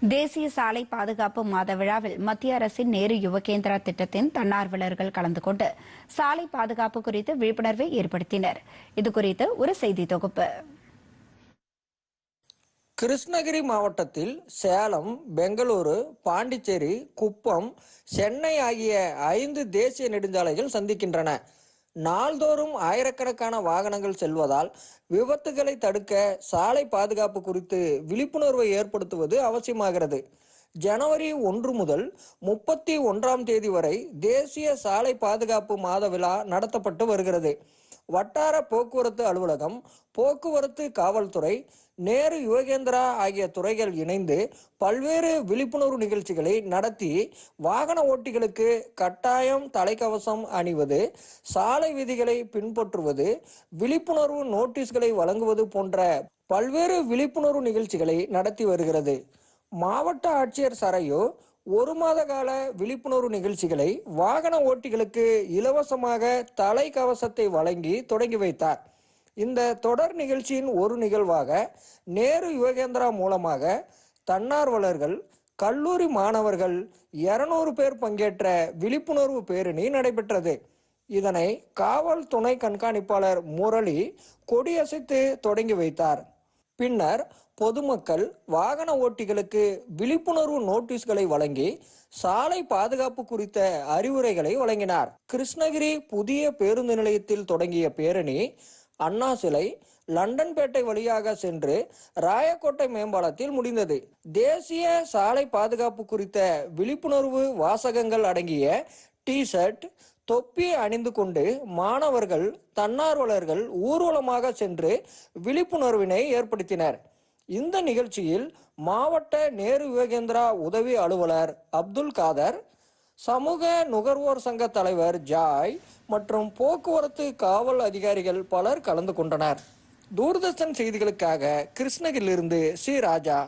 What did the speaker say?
தேசிய சாலை பாதுகாப்பு மாத விழாவில் மத்திய அரசின் நேரு யுவகேந்திரா திட்டத்தின் தன்னார்வலர்கள் கலந்து கொண்டு சாலை பாதுகாப்பு குறித்து விழிப்புணர்வை ஏற்படுத்தினர். இதுகுறித்து ஒரு செய்தி தொகுப்பு. கிருஷ்ணகிரி மாவட்டத்தில் சேலம், பெங்களூரு, பாண்டிச்சேரி, குப்பம், சென்னை ஆகிய 5 தேசிய நெடுஞ்சாலைகள் சந்திக்கின்றன. நாள்தோறும் ஆயிரக்கணக்கான வாகனங்கள் செல்வதால் விபத்துகளை தடுக்க சாலை பாதுகாப்பு குறித்து விழிப்புணர்வை ஏற்படுத்துவது அவசியமாகிறது. ஜனவரி 1 முதல் 31ஆம் தேதி வரை தேசிய சாலை பாதுகாப்பு மாத விழா நடத்தப்பட்டு வருகிறது. வட்டார போக்குவரத்து அலுவலகம், போக்குவரத்து காவல்துறை, நேரு யுவகேந்திரா ஆகிய துறைகள் இணைந்து பல்வேறு விழிப்புணர்வு நிகழ்ச்சிகளை நடத்தி வாகன ஓட்டிகளுக்கு கட்டாயம் தலைக்கவசம் அணிவது, சாலை விதிகளை பின்பற்றுவது, விழிப்புணர்வு நோட்டீஸ்களை வழங்குவது போன்ற பல்வேறு விழிப்புணர்வு நிகழ்ச்சிகளை நடத்தி வருகிறது. மாவட்ட ஆட்சியர் சரையு 1 மாத கால விழிப்புணர்வு நிகழ்ச்சிகளை வாகன ஓட்டிகளுக்கு இலவசமாக தலைக்கவசத்தை வழங்கி தொடங்கி வைத்தார். இந்த தொடர் நிகழ்ச்சியின் ஒரு நிகழ்வாக நேரு யுவகேந்திரா மூலமாக தன்னார்வலர்கள், கல்லூரி மாணவர்கள் 200 பேர் பங்கேற்ற விழிப்புணர்வு பேரணி நடைபெற்றது. இதனை காவல் துணை கண்காணிப்பாளர் முரளி கொடியசைத்து தொடங்கி வைத்தார். பின்னர் பொதுமக்கள் வாகன ஓட்டிகளுக்கு விழிப்புணர்வு நோட்டீஸ்களை வழங்கி சாலை பாதுகாப்பு குறித்த அறிவுரைகளை வழங்கினார். கிருஷ்ணகிரி புதிய பேருந்து நிலையத்தில் தொடங்கிய பேரணி அண்ணா சிலை, லண்டன்பேட்டை வழியாக சென்று ராயக்கோட்டை மேம்பாலத்தில் முடிந்தது. தேசிய சாலை பாதுகாப்பு குறித்த விழிப்புணர்வு வாசகங்கள் அடங்கிய டி-ஷர்ட், தொப்பி அணிந்து கொண்டு மாணவர்கள், தன்னார்வலர்கள் ஊர்வலமாக சென்று விழிப்புணர்வினை ஏற்படுத்தினர். இந்த நிகழ்ச்சியில் மாவட்ட நேரு யுவகேந்திரா உதவி அலுவலர் அப்துல் காதர், சமூக நுகர்வோர் சங்க தலைவர் ஜாய் மற்றும் போக்குவரத்து காவல் அதிகாரிகள் பலர் கலந்து கொண்டனர். தூர்தர்ஷன் செய்திகளுக்காக கிருஷ்ணகிரியிலிருந்து சி. ராஜா.